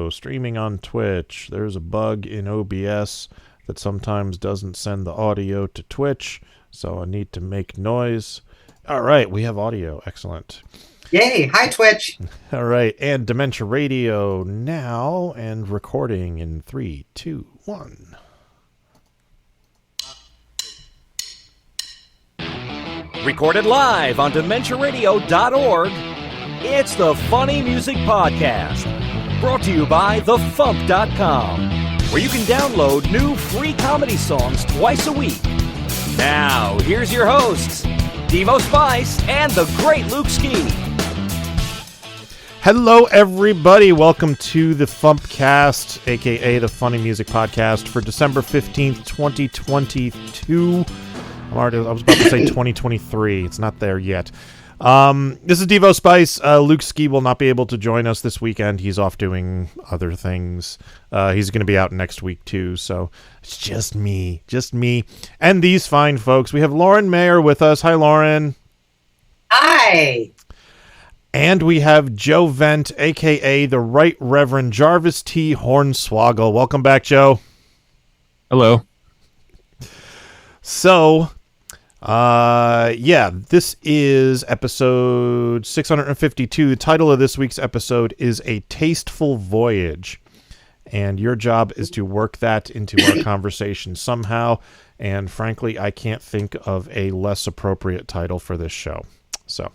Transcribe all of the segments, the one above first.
radio, streaming on Twitch. There's a bug in OBS that sometimes doesn't send the audio to Twitch, so I need to make noise. All right, we have audio. Excellent. Yay! Hi, Twitch. All right, and Dementia Radio now and recording in 3, 2, 1. Recorded live on DementiaRadio.org, it's the Funny Music Podcast, brought to you by FuMP.com, where you can download new free comedy songs twice a week. Now, here's your hosts, Devo Spice and the great Luke Ski. Hello, everybody. Welcome to the FuMPCast, a.k.a. the Funny Music Podcast, for December 15th, 2022. I was about to say 2023. It's not there yet. This is Devo Spice. Luke Ski will not be able to join us this weekend. He's off doing other things. He's going to be out next week, too. So it's just me. And these fine folks. We have Lauren Mayer with us. Hi, Lauren. Hi. And we have Joe Vent, a.k.a. the Right Reverend Jarvis T. Hornswoggle. Welcome back, Joe. Hello. So, this is episode 652. The title of this week's episode is A Tasteful Voyage. And your job is to work that into our conversation somehow. And frankly, I can't think of a less appropriate title for this show. So,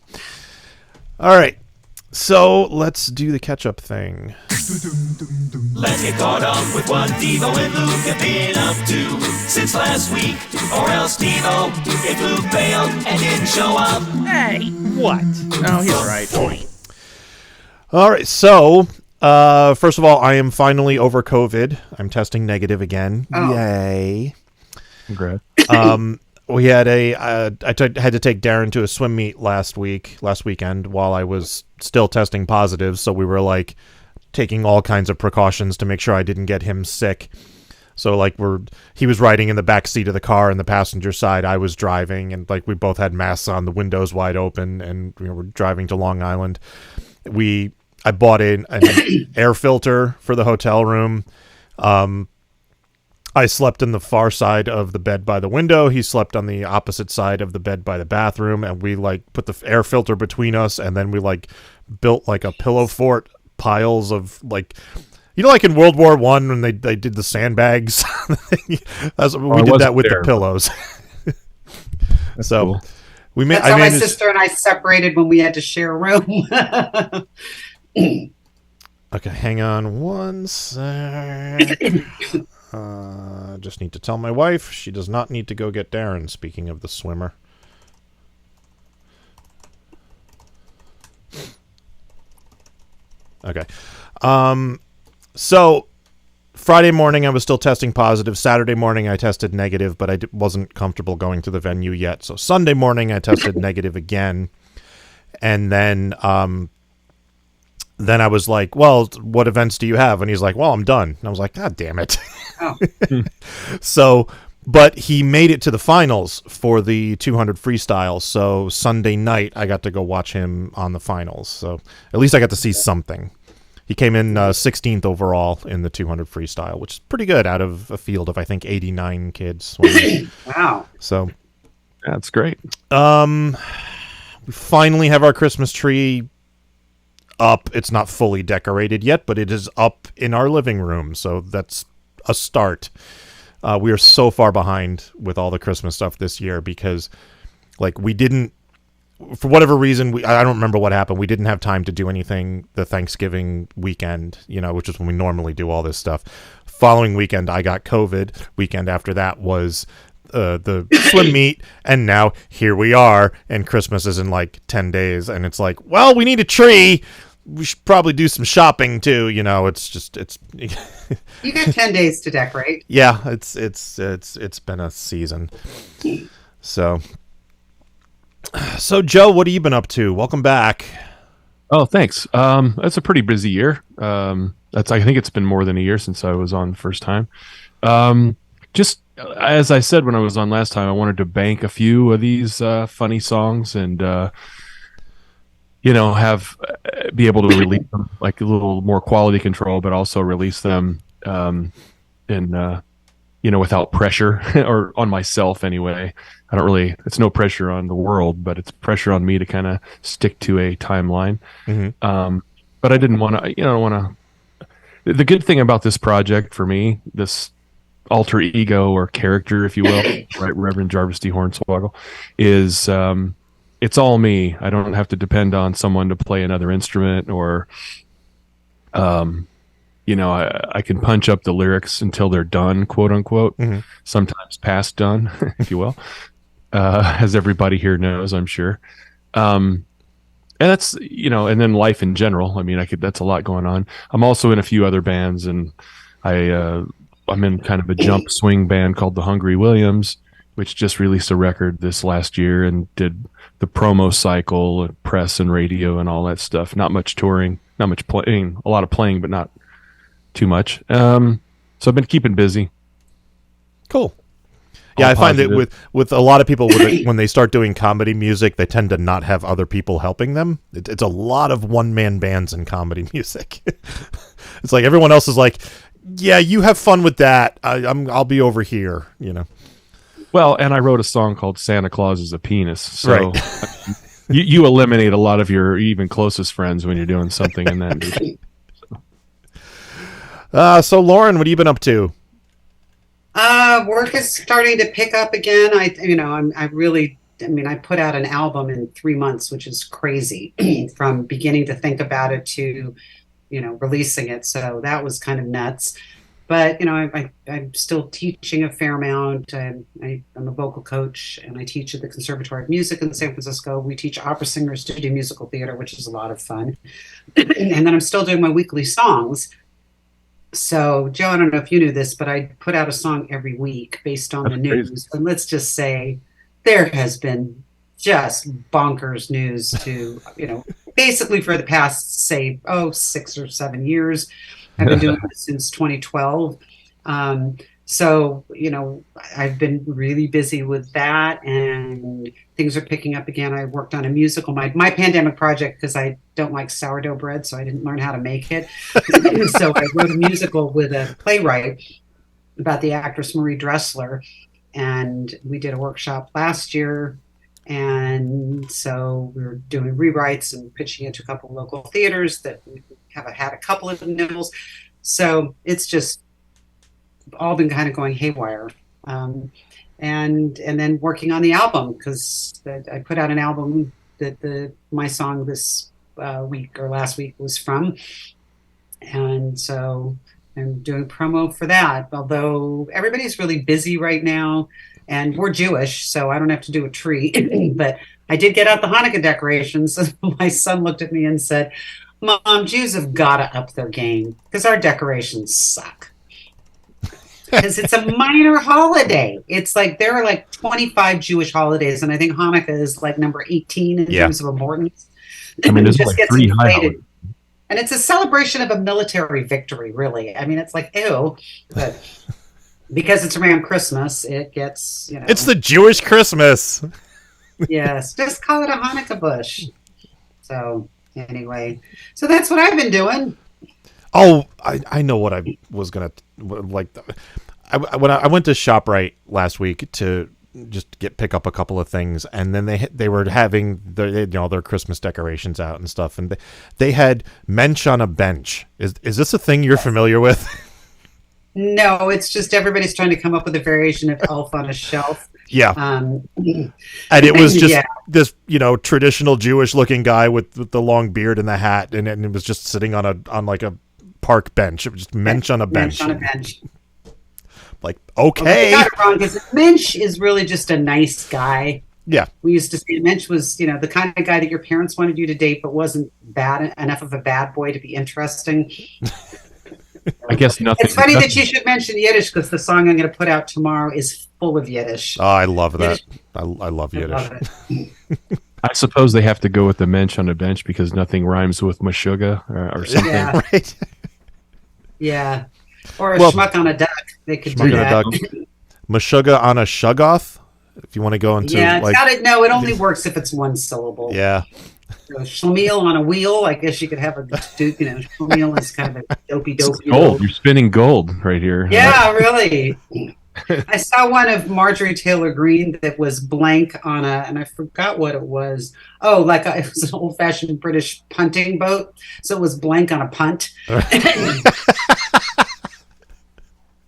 all right. So, let's do the catch-up thing. Let's get caught up with what Devo and Luke have been up to since last week. Or else Devo, if Luke failed and didn't show up. Hey, what? Oh, he's right. All right, so, first of all, I am finally over COVID. I'm testing negative again. Oh. Yay. Congrats. We had had to take Darren to a swim meet last weekend while I was still testing positive. So we were like taking all kinds of precautions to make sure I didn't get him sick. So like he was riding in the back seat of the car and the passenger side, I was driving, and like we both had masks on, the windows wide open, and we were driving to Long Island. I bought an air filter for the hotel room. I slept in the far side of the bed by the window. He slept on the opposite side of the bed by the bathroom, and we like put the air filter between us, and then we like built like a pillow fort, piles of like, like in World War I when they did the sandbags. We did that with the pillows. So cool. That's how my sister and I separated when we had to share a room. Okay, hang on one sec. Just need to tell my wife she does not need to go get Darren, speaking of the swimmer. Okay. So Friday morning I was still testing positive. Saturday morning I tested negative, but I wasn't comfortable going to the venue yet. So Sunday morning I tested negative again. And then I was like, well, what events do you have? And he's like, well, I'm done. And I was like, God damn it. Oh. So, but he made it to the finals for the 200 freestyle. So Sunday night, I got to go watch him on the finals. So at least I got to see something. He came in 16th overall in the 200 freestyle, which is pretty good out of a field of, I think, 89 kids. Wow. So That's great. we finally have our Christmas tree up. It's not fully decorated yet, but it is up in our living room, so that's a start. We are so far behind with all the Christmas stuff this year because like we didn't, for whatever reason, I don't remember what happened. We didn't have time to do anything the Thanksgiving weekend, which is when we normally do all this stuff. Following weekend, I got COVID. Weekend after that was the swim meet, and now here we are, and Christmas is in like 10 days, and it's like, well, we need a tree. We should probably do some shopping too. It's You got 10 days to decorate. Yeah, it's been a season. So Joe, what have you been up to? Welcome back. Oh, thanks. That's a pretty busy year. I think it's been more than a year since I was on the first time. Just as I said when I was on last time, I wanted to bank a few of these funny songs, and have be able to release them like a little more quality control, but also release them in without pressure or on myself anyway. I don't really, it's no pressure on the world, but it's pressure on me to kind of stick to a timeline. But I didn't want to, the good thing about this project for me, this alter ego or character, if you will, right, Reverend Jarvis D. Hornswoggle, is it's all me. I don't have to depend on someone to play another instrument or, I can punch up the lyrics until they're done, quote unquote, sometimes past done, if you will, as everybody here knows, I'm sure. And that's, and then life in general. I mean, that's a lot going on. I'm also in a few other bands, and I'm in kind of a jump swing band called the Hungry Williams, which just released a record this last year and did the promo cycle and press and radio and all that stuff. Not much touring, not much playing, a lot of playing, but not too much. So I've been keeping busy. Cool. Yeah, I find that with a lot of people, when they start doing comedy music, they tend to not have other people helping them. It's a lot of one-man bands in comedy music. It's like everyone else is like, yeah, you have fun with that. I'll be over here, Well, and I wrote a song called Santa Claus is a Penis. So right. you eliminate a lot of your even closest friends when you're doing something in that music. So Lauren, what have you been up to? Work is starting to pick up again. I put out an album in 3 months, which is crazy from beginning to think about it to, releasing it. So that was kind of nuts. But, I'm still teaching a fair amount. I'm a vocal coach, and I teach at the Conservatory of Music in San Francisco. We teach opera singers to do musical theater, which is a lot of fun. And then I'm still doing my weekly songs. So, Joe, I don't know if you knew this, but I put out a song every week based on the news. Crazy. And let's just say there has been just bonkers news to, basically for the past, say, 6 or 7 years. I've been doing this since 2012. So, I've been really busy with that, and things are picking up again. I worked on a musical, my pandemic project, because I don't like sourdough bread, so I didn't learn how to make it. So I wrote a musical with a playwright about the actress Marie Dressler, and we did a workshop last year. And so we were doing rewrites and pitching it to a couple of local theaters that have had a couple of nibbles. So it's just all been kind of going haywire. And then working on the album, because I put out an album that my song this week or last week was from. And so I'm doing promo for that, although everybody's really busy right now. And we're Jewish, so I don't have to do a tree. But I did get out the Hanukkah decorations. My son looked at me and said, Mom, Jews have got to up their game because our decorations suck. Because it's a minor holiday. It's like there are like 25 Jewish holidays, and I think Hanukkah is like number 18 in terms of importance. I mean, there's like 3 high holidays. And it's a celebration of a military victory, really. I mean, it's like, ew. But because it's around Christmas, it gets, It's the Jewish Christmas. Yes, just call it a Hanukkah bush. So anyway, so that's what I've been doing. Oh, I know what I was going to, like, when I went to ShopRite last week to just pick up a couple of things, and then they were having their Christmas decorations out and stuff, and they had Mensch on a bench. Is this a thing you're familiar with? No, it's just everybody's trying to come up with a variation of elf on a shelf. Yeah. And it was just this, traditional Jewish looking guy with the long beard and the hat, and it was just sitting on like a park bench. It was just Mensch on a bench. Mensch on a bench. Like, okay. I got it wrong, because Mensch is really just a nice guy. Yeah. We used to say Mensch was, the kind of guy that your parents wanted you to date, but wasn't bad enough of a bad boy to be interesting. I guess nothing. It's funny that you should mention Yiddish, because the song I'm going to put out tomorrow is full of Yiddish. Oh, I love that. I love Yiddish. I love it. I suppose they have to go with the Mensch on a bench because nothing rhymes with Meshuggah or something. Yeah. Right. Yeah. Or a schmuck on a duck. They could do that. Meshuggah on a shuggoth, if you want to go into it only works if it's one syllable. Yeah. So schlemiel on a wheel. I guess you could have a, schlemiel is kind of a dopey. Gold. You're spinning gold right here. Yeah, really. I saw one of Marjorie Taylor Greene that was blank on and I forgot what it was. Oh, it was an old-fashioned British punting boat. So it was blank on a punt.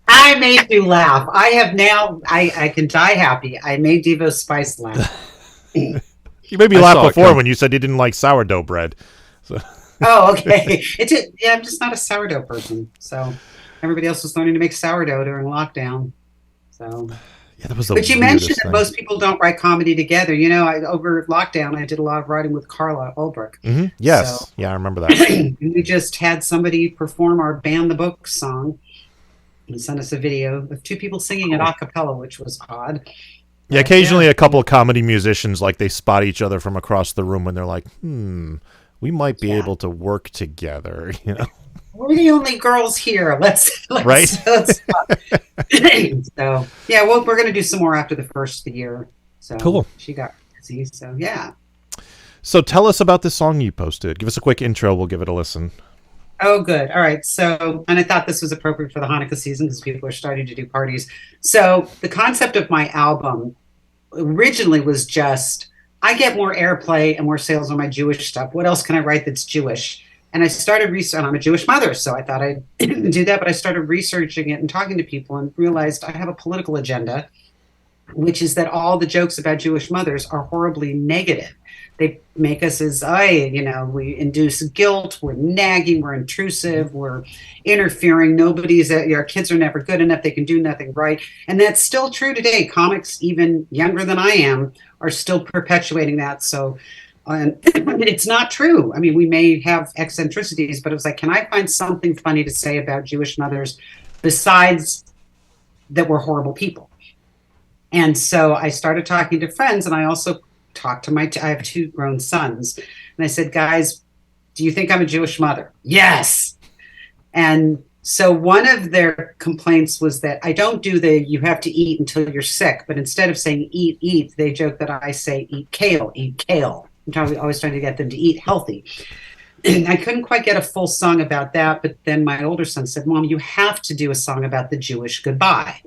I made you laugh. I have now, I can die happy. I made Devo Spice laugh. You made me laugh before when you said you didn't like sourdough bread. So. Oh, okay. I'm just not a sourdough person. So everybody else was learning to make sourdough during lockdown. So, yeah, that was the but you mentioned that thing. most people don't write comedy together. Over lockdown, I did a lot of writing with Carla Ulbrich. Mm-hmm. Yes. So, yeah, I remember that. We just had somebody perform our Ban the Book song and send us a video of two people singing it a cappella, which was odd. Yeah, occasionally a couple of comedy musicians, they spot each other from across the room and they're like, we might be able to work together, We're the only girls here. Let's right. Let's stop. So yeah, we're going to do some more after the first of the year. So cool. She got busy. So yeah. So tell us about this song you posted. Give us a quick intro. We'll give it a listen. Oh, good. All right. So, and I thought this was appropriate for the Hanukkah season because people are starting to do parties. So the concept of my album originally was just, I get more airplay and more sales on my Jewish stuff. What else can I write that's Jewish? And I started researching, I'm a Jewish mother, so I thought I'd do that, but I started researching it and talking to people and realized I have a political agenda, which is that all the jokes about Jewish mothers are horribly negative. They make us we induce guilt, we're nagging, we're intrusive, we're interfering, our kids are never good enough, they can do nothing right. And that's still true today. Comics, even younger than I am, are still perpetuating that. So and it's not true. I mean, we may have eccentricities, but it was like, can I find something funny to say about Jewish mothers besides that we're horrible people? And so I started talking to friends, and I also talked to I have two grown sons. And I said, guys, do you think I'm a Jewish mother? Yes. And so one of their complaints was that I don't do you have to eat until you're sick, but instead of saying eat, they joke that I say eat kale. I'm always trying to get them to eat healthy. And I couldn't quite get a full song about that, but then my older son said, Mom, you have to do a song about the Jewish goodbye.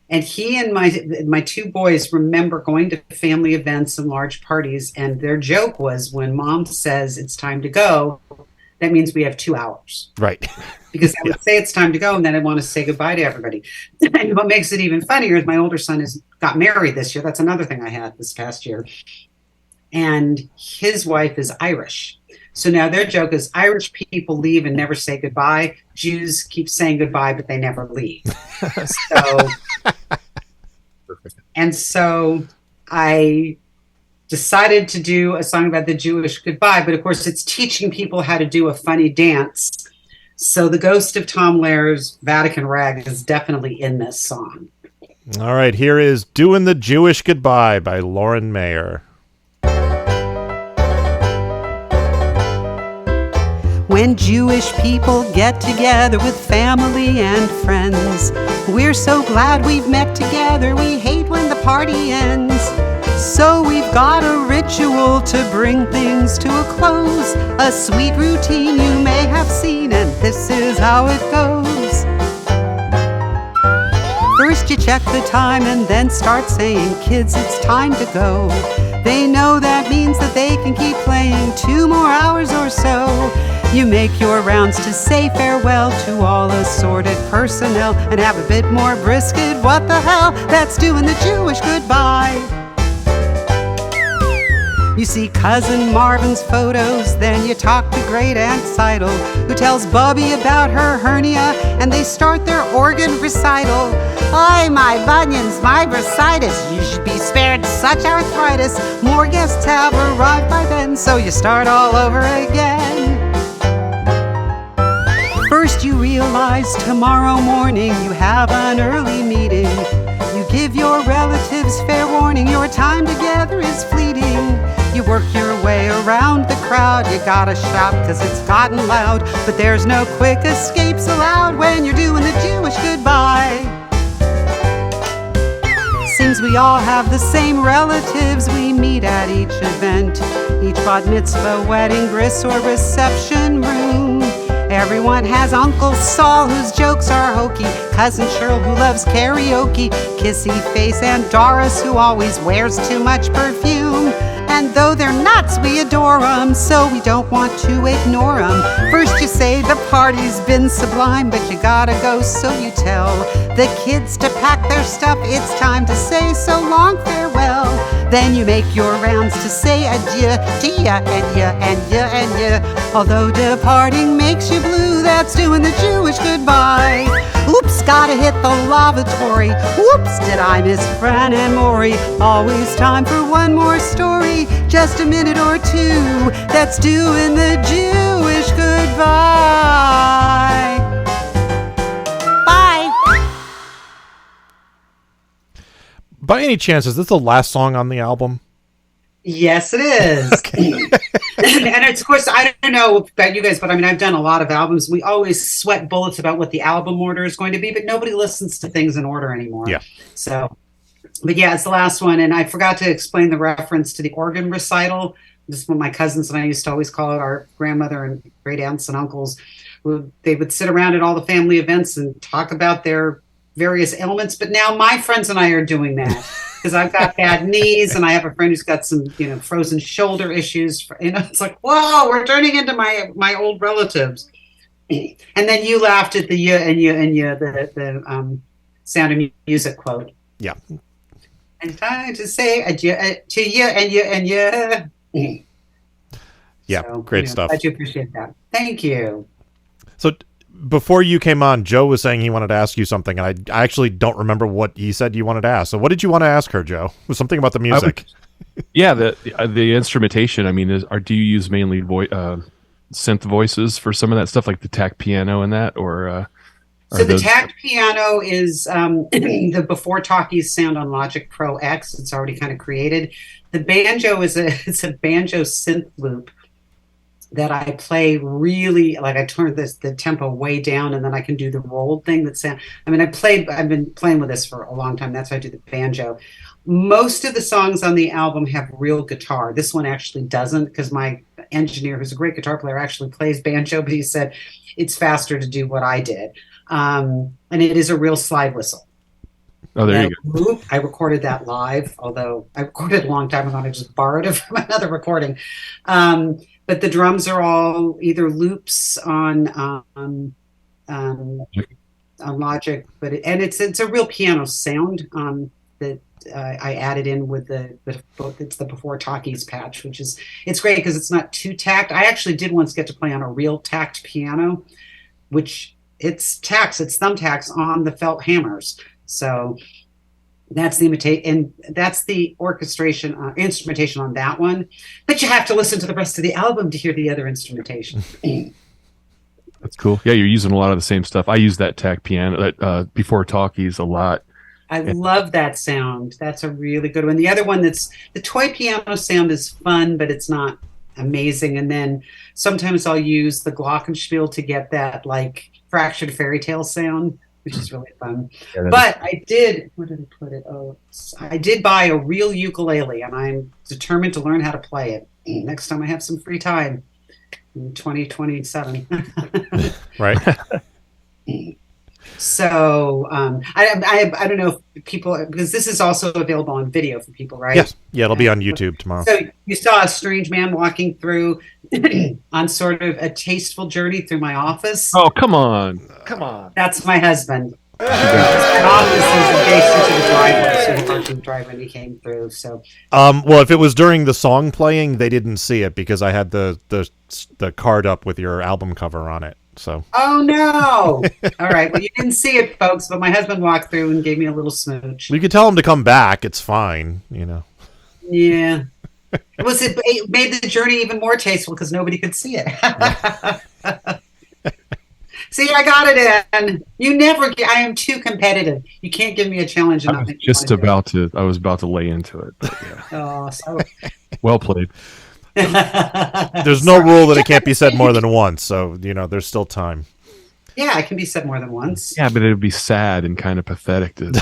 And he and my two boys remember going to family events and large parties, and their joke was when Mom says it's time to go, that means we have 2 hours. Right. Because I would say it's time to go, and then I want to say goodbye to everybody. And what makes it even funnier is my older son got married this year. That's another thing I had this past year. And his wife is Irish. So now their joke is Irish people leave and never say goodbye. Jews keep saying goodbye, but they never leave. So I decided to do a song about the Jewish goodbye, but of course it's teaching people how to do a funny dance. So the ghost of Tom Lehrer's Vatican Rag is definitely in this song. All right, here is Doing the Jewish Goodbye by Lauren Mayer. When Jewish people get together with family and friends, we're so glad we've met together, we hate when the party ends. So we've got a ritual to bring things to a close, a sweet routine you may have seen, and this is how it goes. First you check the time and then start saying, kids, it's time to go. They know that means that they can keep playing 2 more hours or so. You make your rounds to say farewell to all assorted personnel and have a bit more brisket. What the hell? That's doing the Jewish goodbye. You see Cousin Marvin's photos, then you talk to Great Aunt Seidel, who tells Bubby about her hernia, and they start their organ recital. Ay, my bunions, my bursitis, you should be spared such arthritis. More guests have arrived by then, so you start all over again. First you realize tomorrow morning you have an early meeting. You give your relatives fair warning, your time together is fleeting. You work your way around the crowd, you gotta shout cause it's gotten loud, but there's no quick escapes allowed when you're doing the Jewish goodbye. Seems we all have the same relatives we meet at each event. each bat mitzvah, wedding, bris, or reception room. Everyone has Uncle Saul, whose jokes are hokey, Cousin Cheryl, who loves karaoke, Kissy Face, and Doris, who always wears too much perfume. And though they're nuts, we adore 'em, so we don't want to ignore 'em. First you say the party's been sublime, but you gotta go, so you tell the kids to pack their stuff. It's time to say so long farewell. Then you make your rounds to say adieu to ya and ya and ya and ya. Although departing makes you blue, that's doing the Jewish goodbye. Oops, gotta hit the lavatory. Whoops, did I miss Fran and Maury? Always time for one more story. Just a minute or two. That's doing the Jewish goodbye. Bye. By any chance, is this the last song on the album? Yes, it is. And it's, of course, I don't know about you guys, but I mean, I've done a lot of albums. We always sweat bullets about what the album order is going to be, but nobody listens to things in order anymore. Yeah. So, but yeah, it's the last one. And I forgot to explain the reference to the organ recital. This is what my cousins and I used to always call it. Our grandmother and great aunts and uncles, they would sit around at all the family events and talk about their various ailments. But now my friends and I are doing that. Because I've got bad knees, and I have a friend who's got some, frozen shoulder issues. It's like, whoa, we're turning into my old relatives. And then you laughed at the "yeah" and "yeah" and "yeah," the Sound of Music quote. Yeah. And time to say adieu to you and "yeah" and "yeah." Yeah, So, great stuff. I do appreciate that. Thank you. So before you came on, Joe was saying he wanted to ask you something, and I actually don't remember what he said you wanted to ask. So what did you want to ask her, Joe? It was something about the music. The instrumentation. I mean, do you use mainly synth voices for some of that stuff, like the tack piano and that, or? So the tacked piano is the Before Talkies sound on Logic Pro X. It's already kind of created. The banjo it's a banjo synth loop that I play really, like I turn the tempo way down, and then I can do the rolled thing that sound. I mean, I've been playing with this for a long time. That's why I do the banjo. Most of the songs on the album have real guitar. This one actually doesn't, because my engineer, who's a great guitar player, actually plays banjo, but he said it's faster to do what I did. And it is a real slide whistle. Oh, there you go. I recorded that live, although I recorded it a long time ago and I just borrowed it from another recording. But the drums are all either loops on Logic, it's a real piano sound that I added in with it's the Before Talkies patch, it's great because it's not too tacked. I actually did once get to play on a real tacked piano, which it's thumbtacks on the felt hammers. So that's the orchestration instrumentation on that one. But you have to listen to the rest of the album to hear the other instrumentation. That's cool. Yeah, you're using a lot of the same stuff. I use that tack piano, that Before Talkies a lot. I love that sound. That's a really good one. The other one the toy piano sound is fun, but it's not amazing. And then sometimes I'll use the glockenspiel to get that like fractured fairy tale sound, which is really fun. Yeah, but where did I put it? I did buy a real ukulele, and I'm determined to learn how to play it next time I have some free time in 2027. Right. So I don't know if people, because this is also available on video for people, right? Yes. Yeah, it'll be on YouTube tomorrow. So you saw a strange man walking through on sort of a tasteful journey through my office. Oh, come on. That's my husband. My office is adjacent to the driveway, so he parked in the driveway when he came through. So, well, if it was during the song playing, they didn't see it because I had the card up with your album cover on it. So. Oh no! All right. Well, you didn't see it, folks, but my husband walked through and gave me a little smooch. You could tell him to come back. It's fine, Yeah. It made the journey even more tasteful because nobody could see it. See, I got it in. I am too competitive. You can't give me a challenge. I was about to lay into it. But yeah. Well played. There's no rule that it can't be said more than once, so there's still time. Yeah, it can be said more than once. Yeah, but it would be sad and kind of pathetic to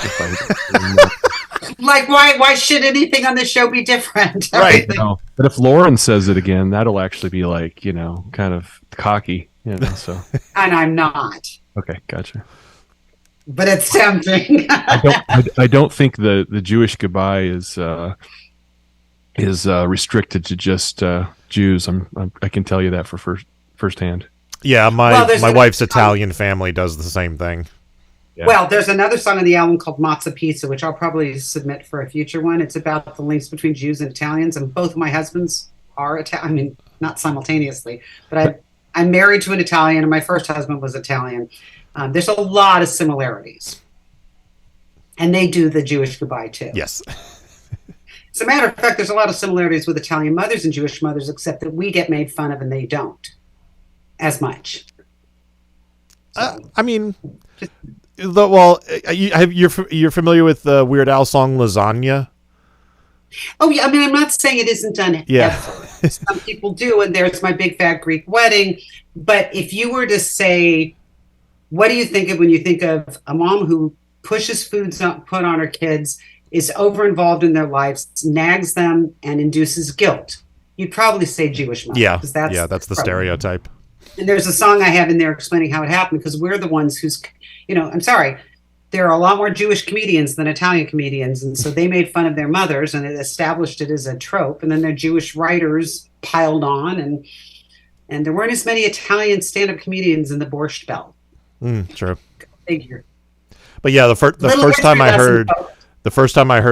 Like, why should anything on this show be different? Right. No. But if Lauren says it again, that'll actually be like, kind of cocky, so. And I'm not. Okay, gotcha. But it's tempting. I don't think the Jewish goodbye is restricted to just Jews. I can tell you that for firsthand. Yeah, my wife's Italian family does the same thing. Yeah. Well, there's another song on the album called Matzah Pizza, which I'll probably submit for a future one. It's about the links between Jews and Italians, and both of my husbands are Italian. I mean, not simultaneously, but I'm married to an Italian, and my first husband was Italian. There's a lot of similarities. And they do the Jewish goodbye, too. Yes. As a matter of fact, there's a lot of similarities with Italian mothers and Jewish mothers, except that we get made fun of and they don't as much. I mean, you're familiar with the Weird Al song Lasagna? Oh, yeah. I mean, I'm not saying it isn't done ever. Some people do, and there's My Big Fat Greek Wedding. But if you were to say, what do you think of when you think of a mom who pushes foods put on her kids, is over-involved in their lives, nags them, and induces guilt? You'd probably say Jewish mother. Yeah, that's the stereotype. And there's a song I have in there explaining how it happened, because we're the ones who's, I'm sorry, there are a lot more Jewish comedians than Italian comedians, and so they made fun of their mothers, and it established it as a trope, and then their Jewish writers piled on, and there weren't as many Italian stand-up comedians in the Borscht Belt. True. Figure. But yeah, the first time I heard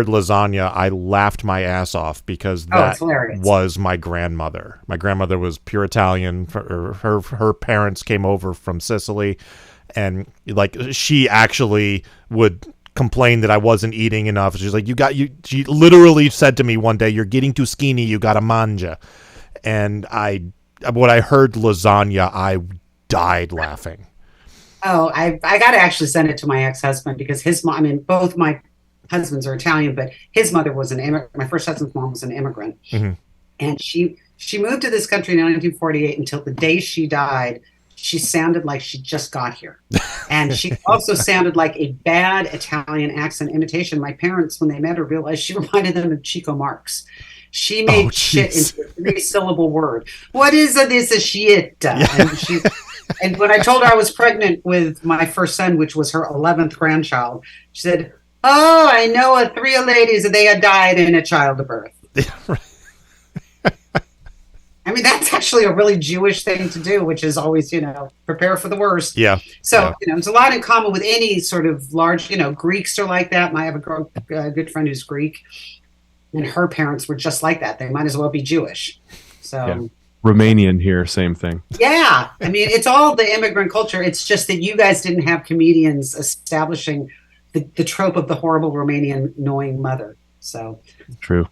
lasagna, I laughed my ass off because that was my grandmother. My grandmother was pure Italian. Her parents came over from Sicily, and like she actually would complain that I wasn't eating enough. She's like, she literally said to me one day, "You're getting too skinny. You gotta manja." And when I heard lasagna, I died laughing. Oh, I got to actually send it to my ex-husband, because his mom, I mean, both my husbands are Italian, but his mother was an immigrant. My first husband's mom was an immigrant. Mm-hmm. And she moved to this country in 1948 until the day she died. She sounded like she just got here. And she also sounded like a bad Italian accent imitation. My parents, when they met her, realized she reminded them of Chico Marx. She made shit into a 3-syllable word. What is this a shit? Yeah. And when I told her I was pregnant with my first son, which was her 11th grandchild, she said, "Oh, I know 3 ladies that they had died in a childbirth." I mean, that's actually a really Jewish thing to do, which is always, prepare for the worst. Yeah. So, it's a lot in common with any sort of large, Greeks are like that. I have a good friend who's Greek, and her parents were just like that. They might as well be Jewish. So. Yeah. Romanian here, same thing. Yeah. I mean, it's all the immigrant culture. It's just that you guys didn't have comedians establishing the trope of the horrible Romanian annoying mother. So true.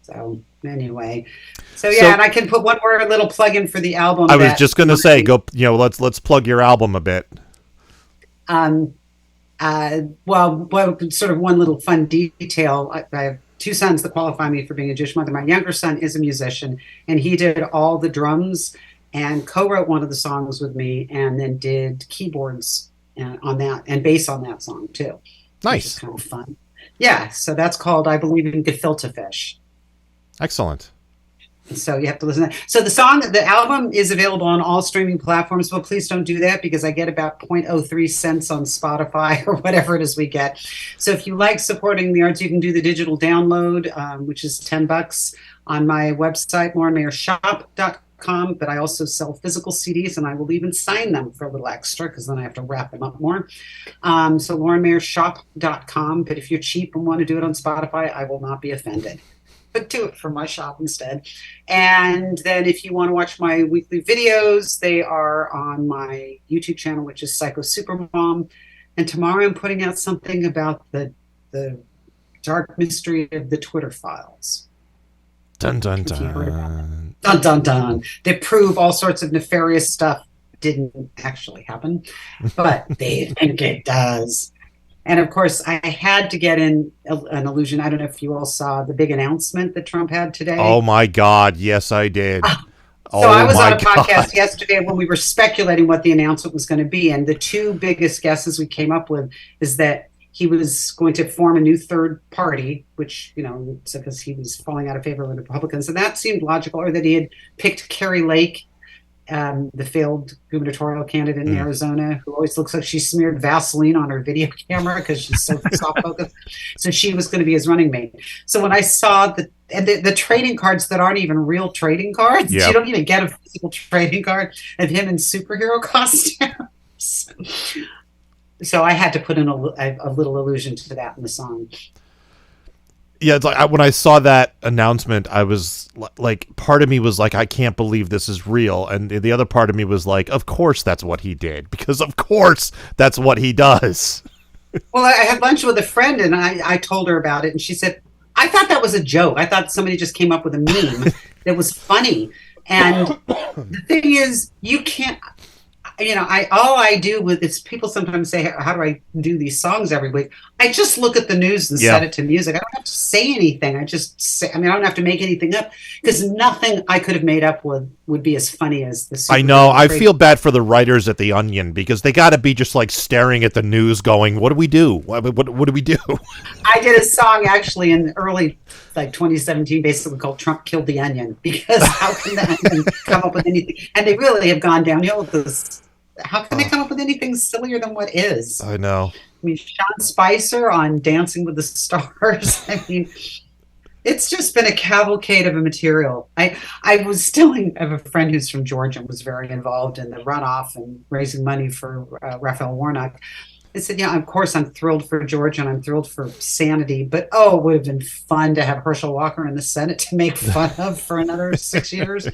So anyway, and I can put one more little plug in for the album. I was just going to say, let's plug your album a bit. Well, sort of one little fun detail. I have 2 sons that qualify me for being a Jewish mother. My younger son is a musician, and he did all the drums and co-wrote one of the songs with me, and then did keyboards on that and bass on that song too. Nice. Which is kind of fun. Yeah, so that's called I Believe in Gefilte Fish. Excellent. So you have to listen to that. So the album is available on all streaming platforms, but please don't do that, because I get about 0.03 cents on Spotify or whatever it is we get. So if you like supporting the arts, you can do the digital download, which is $10 on my website, laurenmayershop.com. But I also sell physical CDs, and I will even sign them for a little extra, because then I have to wrap them up more. So laurenmayershop.com. But if you're cheap and want to do it on Spotify, I will not be offended. But do it from my shop instead. And then if you want to watch my weekly videos, they are on my YouTube channel, which is Psycho Supermom. And tomorrow I'm putting out something about the dark mystery of the Twitter files. Dun, dun, dun. Dun, dun, dun. They prove all sorts of nefarious stuff didn't actually happen, but they think it does. And of course, I had to get in an illusion. I don't know if you all saw the big announcement that Trump had today. Oh my God. Yes, I did. So I was on a podcast yesterday when we were speculating what the announcement was going to be. And the 2 biggest guesses we came up with is that he was going to form a new third party, which, because he was falling out of favor with the Republicans. And that seemed logical, or that he had picked Carrie Lake, the failed gubernatorial candidate in Arizona, who always looks like she smeared Vaseline on her video camera because she's so soft focused. So she was going to be his running mate. So when I saw the trading cards that aren't even real trading cards, you don't even get a physical trading card of him in superhero costumes. So I had to put in a little allusion to that in the song. Yeah, it's like when I saw that announcement, I was like, part of me was like, I can't believe this is real. And the other part of me was like, of course that's what he did, because of course that's what he does. Well, I had lunch with a friend and I told her about it, and she said, I thought that was a joke. I thought somebody just came up with a meme that was funny. And the thing is, you can't, all I do with it's people sometimes say, how do I do these songs every week? I just look at the news and set it to music. I don't have to say anything. I don't have to make anything up, because nothing I could have made up would be as funny as this. I know. I feel bad for the writers at The Onion, because they got to be just like staring at the news going, what do we do? What do we do? I did a song actually in early 2017, basically called Trump Killed the Onion, because how can the Onion come up with anything? And they really have gone downhill with this. How can they come up with anything sillier than what is? I know. I mean, Sean Spicer on Dancing with the Stars. I mean, it's just been a cavalcade of a material. I was I have a friend who's from Georgia and was very involved in the runoff and raising money for Raphael Warnock. I said, of course I'm thrilled for Georgia and I'm thrilled for sanity, but it would have been fun to have Herschel Walker in the Senate to make fun of for another 6 years.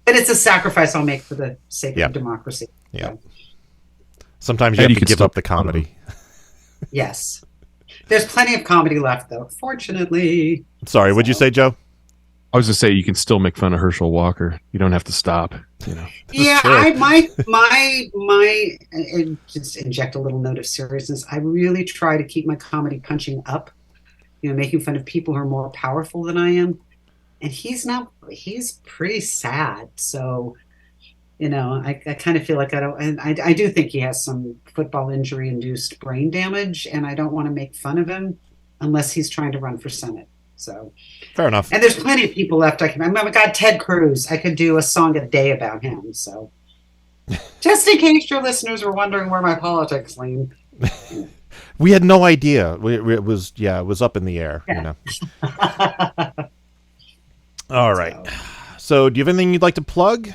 But it's a sacrifice I'll make for the sake of democracy. Yeah. So. Sometimes you have to give up the comedy. Yes. There's plenty of comedy left, though, fortunately. Sorry, what'd you say, Joe? I was going to say, you can still make fun of Herschel Walker. You don't have to stop. Yeah, my just inject a little note of seriousness. I really try to keep my comedy punching up, making fun of people who are more powerful than I am. And he's pretty sad. So, I kind of feel like I do think he has some football injury induced brain damage, and I don't want to make fun of him unless he's trying to run for Senate. So fair enough. And there's plenty of people left. I got Ted Cruz. I could do a song a day about him. So just in case your listeners were wondering where my politics lean. We had no idea. It was up in the air. Yeah. All right. So do you have anything you'd like to plug?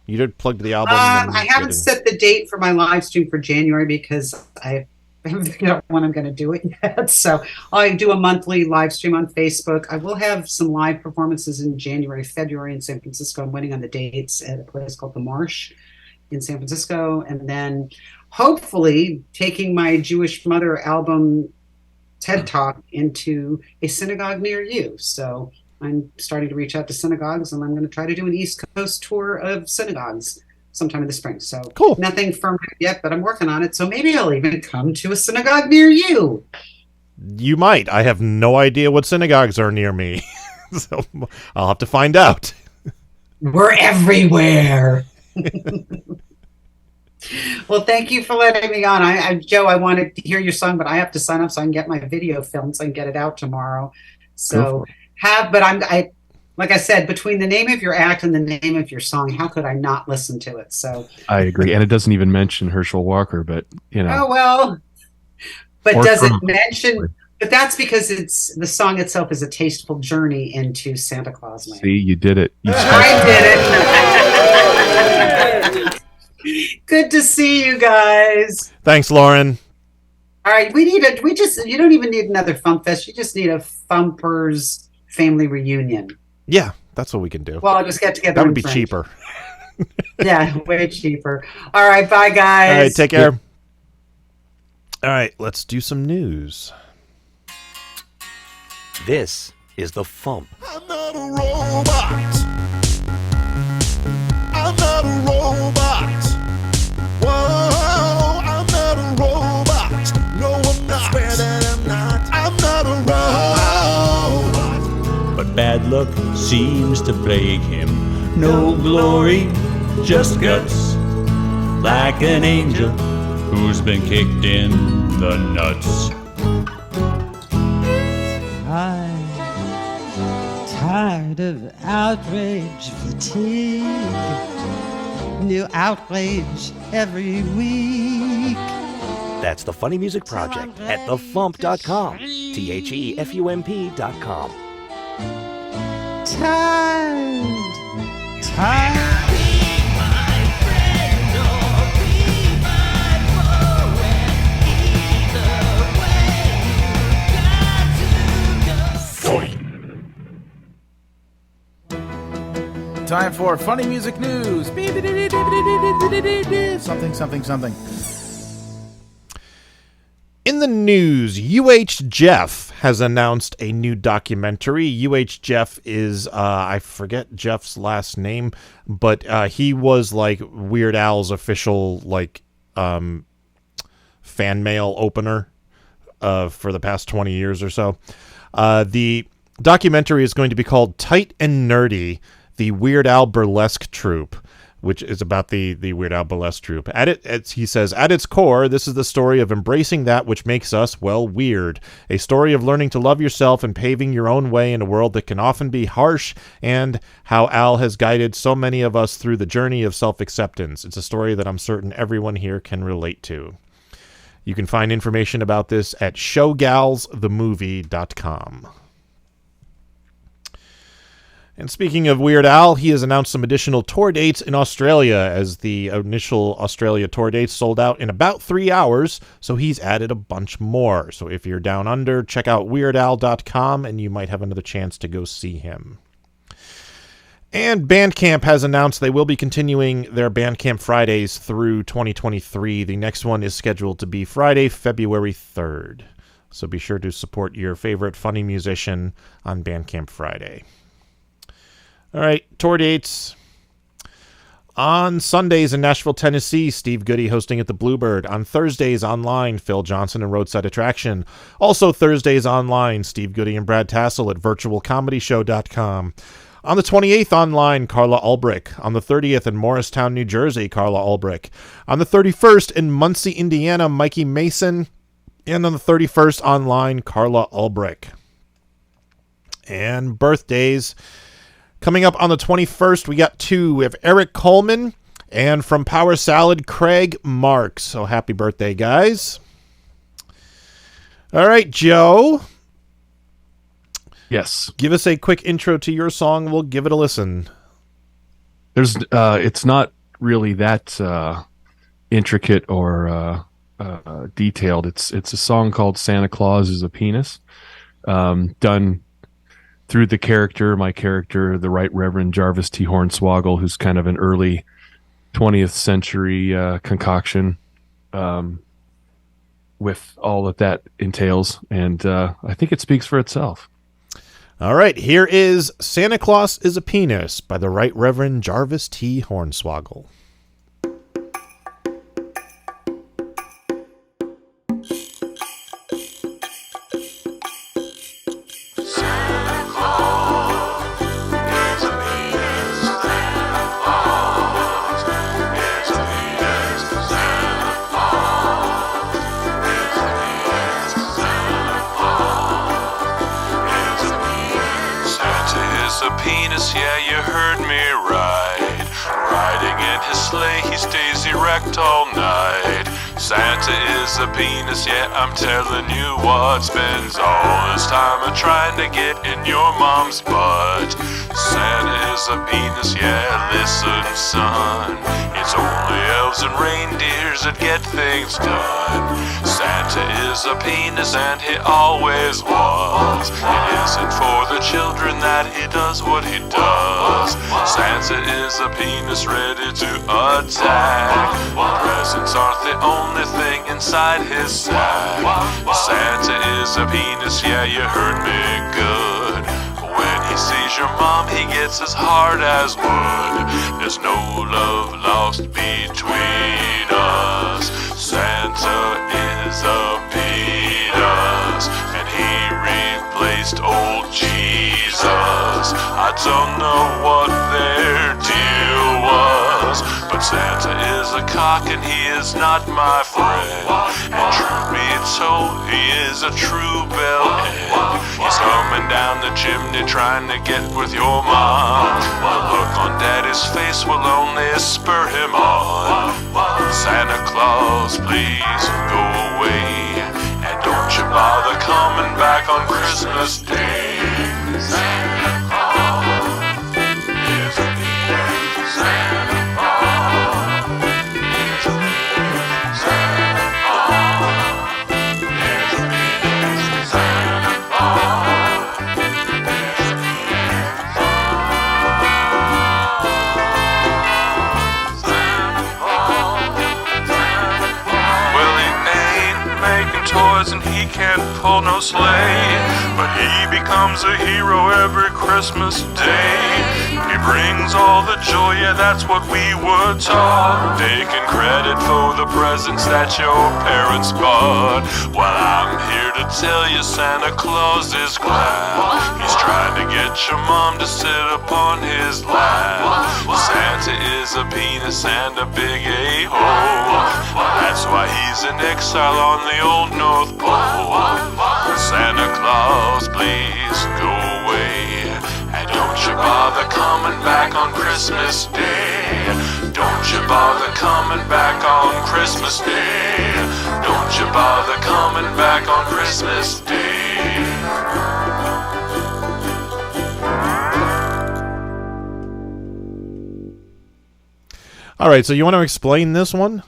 You did plug the album. I haven't set the date for my live stream for January because I haven't figured out when I'm going to do it yet. So I do a monthly live stream on Facebook. I will have some live performances in January, February in San Francisco. I'm waiting on the dates at a place called The Marsh in San Francisco. And then hopefully taking my Jewish Mother album TED Talk into a synagogue near you. So I'm starting to reach out to synagogues, and I'm going to try to do an East Coast tour of synagogues sometime in the spring. So cool. Nothing firm yet, but I'm working on it. So maybe I'll even come to a synagogue near you. You might. I have no idea what synagogues are near me. So I'll have to find out. We're everywhere. Well, thank you for letting me on. Joe, I wanted to hear your song, but I have to sign up so I can get my video filmed so I can get it out tomorrow. So like I said, between the name of your act and the name of your song, how could I not listen to it? So I agree, and it doesn't even mention Herschel Walker, but Oh well, but does it mention? But that's because the song itself is a tasteful journey into Santa Claus land. See, you did it. I did it. Good to see you guys. Thanks, Lauren. All right, you don't even need another Fump Fest. You just need a Fumpers family reunion. Yeah, that's what we can do. Well, I'll just get together. That would be cheaper. Yeah, way cheaper. All right, bye, guys. All right, take care. All right, let's do some news. This is the FuMP. I'm not a robot. I'm not a robot. Whoa, I'm not a robot. No, I'm not. I swear that I'm not. I'm not a robot. But bad luck seems to plague him. No glory, just guts. Like an angel, who's been kicked in the nuts. I'm tired of outrage fatigue. New outrage every week. That's the Funny Music Project at thefump.com. THEFUMP.com. Tired. Time for funny music news. Something. In the news, UH Jeff has announced a new documentary. UH Jeff is, I forget Jeff's last name, but he was like Weird Al's official fan mail opener for the past 20 years or so. The documentary is going to be called Tight and Nerdy, the Weird Al Burlesque Troupe, which is about the Weird Al Burlesque Troupe. He says, at its core, this is the story of embracing that which makes us, well, weird. A story of learning to love yourself and paving your own way in a world that can often be harsh, and how Al has guided so many of us through the journey of self-acceptance. It's a story that I'm certain everyone here can relate to. You can find information about this at showgalsthemovie.com. And speaking of Weird Al, he has announced some additional tour dates in Australia, as the initial Australia tour dates sold out in about 3 hours, so he's added a bunch more. So if you're down under, check out weirdal.com and you might have another chance to go see him. And BandCamp has announced they will be continuing their BandCamp Fridays through 2023. The next one is scheduled to be Friday, February 3rd. So be sure to support your favorite funny musician on BandCamp Friday. All right, tour dates. On Sundays in Nashville, Tennessee, Steve Goody hosting at the Bluebird. On Thursdays online, Phil Johnson and Roadside Attraction. Also Thursdays online, Steve Goody and Brad Tassel at virtualcomedyshow.com. On the 28th online, Carla Ulbrich. On the 30th in Morristown, New Jersey, Carla Ulbrich. On the 31st in Muncie, Indiana, Mikey Mason. And on the 31st online, Carla Ulbrich. And birthdays. Coming up on the 21st, we got two. We have Eric Coleman and from Power Salad, Craig Marks. So happy birthday, guys. All right, Joe. Yes. Give us a quick intro to your song. We'll give it a listen. It's not really that intricate or detailed. It's a song called Santa Claus is a Penis, done through my character, the Right Reverend Jarvis T. Hornswoggle, who's kind of an early 20th century concoction, with all that entails. And I think it speaks for itself. All right, here is Santa Claus is a Penis by the Right Reverend Jarvis T. Hornswoggle. Yeah, you heard me right. Riding in his sleigh, he stays erect all night. Santa is a penis, yeah, I'm telling you what. Spends all his time trying to get in your mom's butt. Santa is a penis, yeah, listen, son. It's only elves and reindeers that get things done. Santa is a penis and he always was. It isn't for the children that he does what he does. Santa is a penis ready to attack. Presents aren't the only thing inside his sack. Santa is a penis, yeah, you heard me good. When he sees your mom, he gets as hard as wood. There's no love lost between us. Santa is a penis, and he replaced old Jesus. I don't know what their deal was, but But Santa is a cock and he is not my friend. And truth be told, he is a true bellhead. He's coming down the chimney trying to get with your mom. The look on Daddy's face will only spur him on. Santa Claus, please go away, and don't you bother coming back on Christmas Day. Santa Claus is a thief. Santa Claus is a thief. Santa Claus is a thief. Santa Claus is a thief. Santa Claus, Santa Claus. Well, he ain't making toys and he can't pull no sleigh, but he becomes a hero every Christmas day. He brings all the joy, yeah, that's what we were taught. Taking credit for the presents that your parents bought. Well, I'm here to tell you Santa Claus is glad. He's trying to get your mom to sit upon his lap. Santa is a penis and a big a-hole. That's why he's in exile on the old North Pole. Santa Claus, please go away, and don't you bother coming back on Christmas Day. Don't you bother coming back on Christmas Day. Don't you bother coming back on Christmas Day. All right, so you want to explain this one?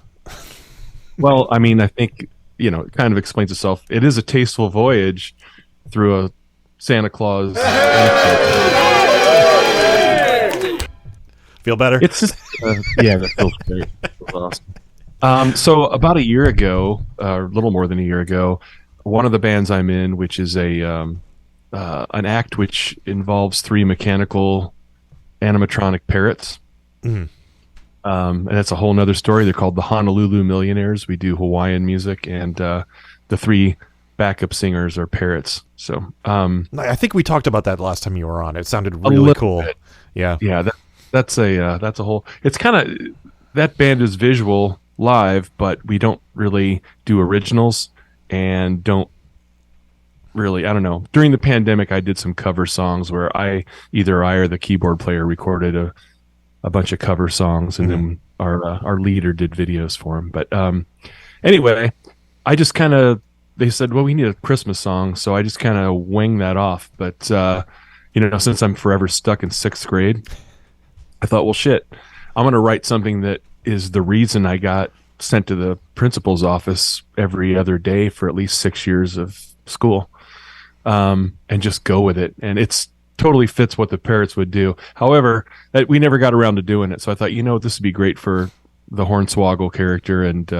Well, I mean, I think, it kind of explains itself. It is a tasteful voyage through a Santa Claus. Feel better? It's just, yeah, that feels great. That feels awesome. So about a year ago, a little more than a year ago, one of the bands I'm in, which is an act which involves 3 mechanical animatronic parrots. Mm. And that's a whole nother story. They're called the Honolulu Millionaires. We do Hawaiian music, and the 3 backup singers are parrots. So I think we talked about that last time you were on. It sounded really cool. Bit. Yeah. That's a whole. It's kind of, that band is visual live, but we don't really do originals and don't really. I don't know. During the pandemic, I did some cover songs where either I or the keyboard player recorded a bunch of cover songs, and then our leader did videos for him. But anyway, I just kind of, they said, well, we need a Christmas song, so I just kind of winged that off. But since I'm forever stuck in 6th grade, I thought, well, shit, I'm going to write something that is the reason I got sent to the principal's office every other day for at least 6 years of school, and just go with it. And it's totally fits what the parrots would do. However, we never got around to doing it. So I thought, this would be great for the Hornswoggle character, and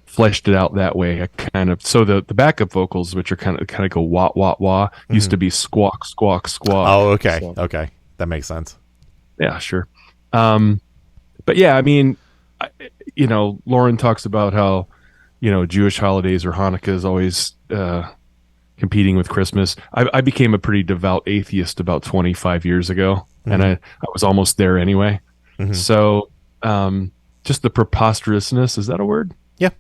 fleshed it out that way. So the backup vocals, which are kind of go wah wah wah, used to be squawk squawk squawk. Oh, okay, so, okay, that makes sense. Yeah, sure. But yeah, I mean, Lauren talks about how Jewish holidays or Hanukkah is always competing with Christmas. I became a pretty devout atheist about 25 years ago, and I was almost there anyway. Mm-hmm. So just the preposterousness, is that a word? Yeah.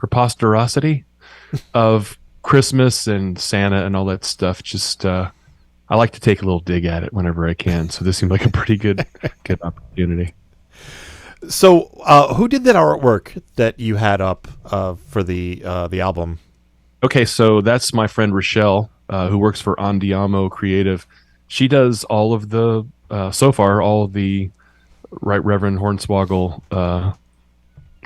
Preposterosity of Christmas and Santa and all that stuff. Just I like to take a little dig at it whenever I can. So this seemed like a pretty good opportunity. So who did that artwork that you had up for the album? Okay, so that's my friend Rochelle, who works for Andiamo Creative. She does all of the Right Reverend Hornswoggle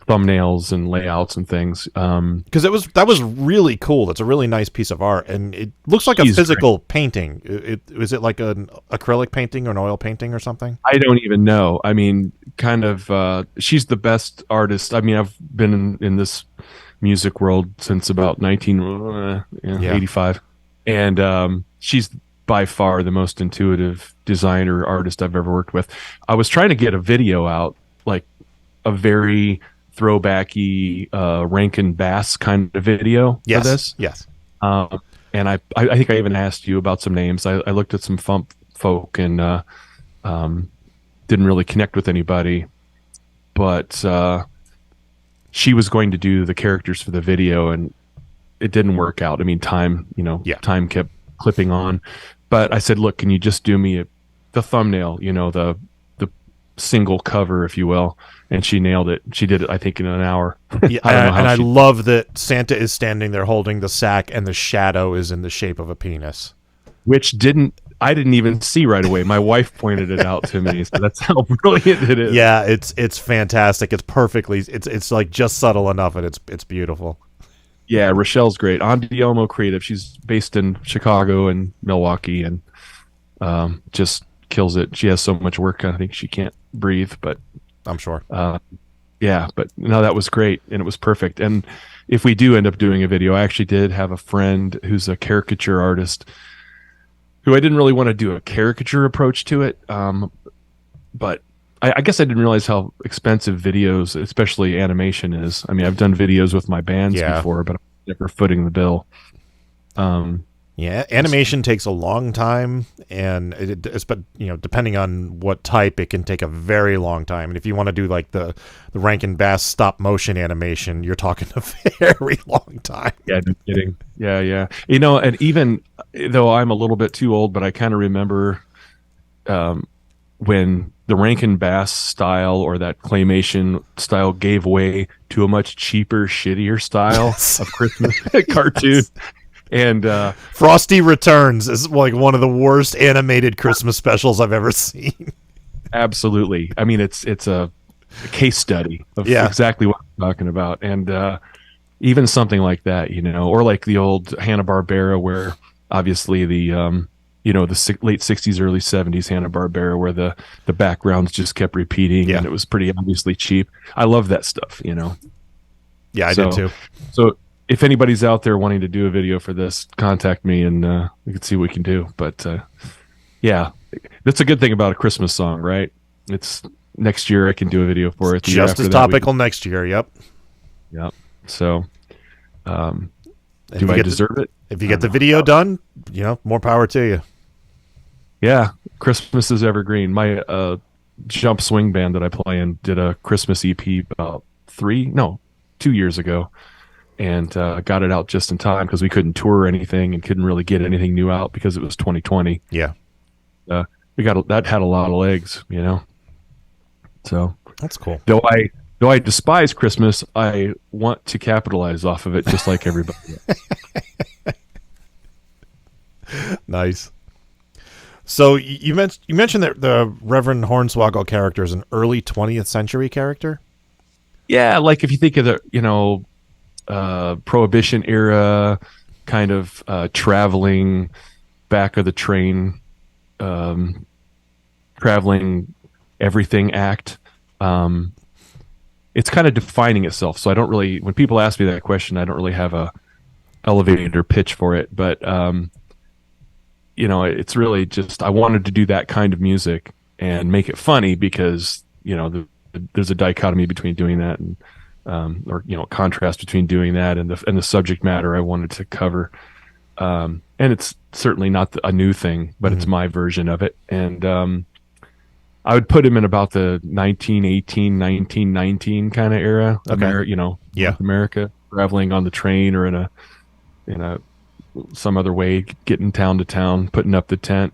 thumbnails and layouts and things. Because that was really cool. It's a really nice piece of art, and it looks like a physical painting. Is it like an acrylic painting or an oil painting or something? I don't even know. I mean, kind of. She's the best artist. I mean, I've been in this music world since about 1985, and she's by far the most intuitive designer artist I've ever worked with. I was trying to get a video out, like a very throwbacky Rankin Bass kind of video for this. Yes. And I think I even asked you about some names. I looked at some FuMP folk and didn't really connect with anybody. but she was going to do the characters for the video, and it didn't work out. I mean, time kept clipping on. But I said, look, can you just do me the thumbnail, the single cover, if you will? And she nailed it. She did it, I think, in an hour. Yeah, I love that Santa is standing there holding the sack, and the shadow is in the shape of a penis. Which I didn't even see right away. My wife pointed it out to me, so that's how brilliant it is. Yeah, it's fantastic. It's perfectly. It's like just subtle enough, and it's beautiful. Yeah, Rochelle's great. Andiamo Creative. She's based in Chicago and Milwaukee, and just kills it. She has so much work. I think she can't breathe, but I'm sure. Yeah, but no, that was great, and it was perfect. And if we do end up doing a video, I actually did have a friend who's a caricature artist who I didn't really want to do a caricature approach to it. But I guess I didn't realize how expensive videos, especially animation, is. I mean, I've done videos with my bands before, but I'm never footing the bill. Yeah, animation takes a long time, and depending on what type, it can take a very long time. And if you want to do like the Rankin Bass stop motion animation, you're talking a very long time. Yeah, no kidding. Yeah. And even though I'm a little bit too old, but I kind of remember when the Rankin Bass style or that claymation style gave way to a much cheaper, shittier style of Christmas cartoon. And Frosty Returns is like one of the worst animated Christmas specials I've ever seen. Absolutely. I mean, it's a case study of exactly what I'm talking about. And even something like that, or like the old Hanna-Barbera, where obviously the late 60s, early 70s Hanna-Barbera, where the backgrounds just kept repeating, and it was pretty obviously cheap. I love that stuff, Yeah, I did too. So if anybody's out there wanting to do a video for this, contact me, and we can see what we can do. But yeah, that's a good thing about a Christmas song, right? It's next year I can do a video for it. Just as topical next year. Yep. So, do I deserve it? If you get the video done, more power to you. Yeah, Christmas is evergreen. My jump swing band that I play in did a Christmas EP about 2 years ago. And got it out just in time because we couldn't tour or anything and couldn't really get anything new out because it was 2020. Yeah. That had a lot of legs, So that's cool. Though I despise Christmas, I want to capitalize off of it just like everybody else. Nice. So you mentioned that the Reverend Hornswoggle character is an early 20th century character? Yeah, like if you think of the, Prohibition era kind of traveling back of the train, traveling everything act. It's kind of defining itself. So I don't really, when people ask me that question, I don't really have a elevator pitch for it, but it's really just, I wanted to do that kind of music and make it funny because, there's a dichotomy between doing that and contrast between doing that and the subject matter I wanted to cover. And it's certainly not a new thing, but it's my version of it. And I would put him in about the 1918, 1919 kind of era. Okay. North America, traveling on the train or in a some other way, getting town to town, putting up the tent,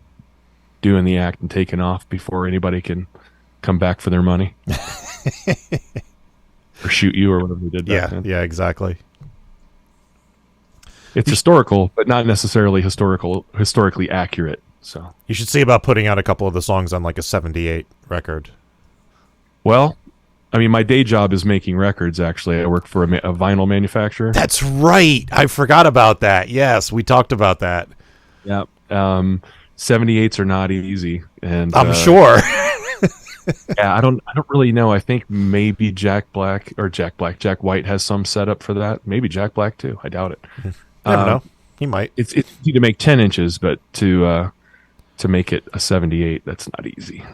doing the act, and taking off before anybody can come back for their money. Or shoot you or whatever we did back then. Yeah, exactly. It's historical, but not necessarily historically accurate. So you should see about putting out a couple of the songs on like a 78 record. Well, I mean, my day job is making records, actually. I work for a vinyl manufacturer. That's right. I forgot about that. Yes, we talked about that. Yeah. 78s are not easy. And I'm sure. Yeah, I don't really know. I think maybe Jack White has some setup for that. Maybe Jack Black too. I doubt it. I don't know. He might. It's easy to make 10 inches, but to make it a 78, that's not easy.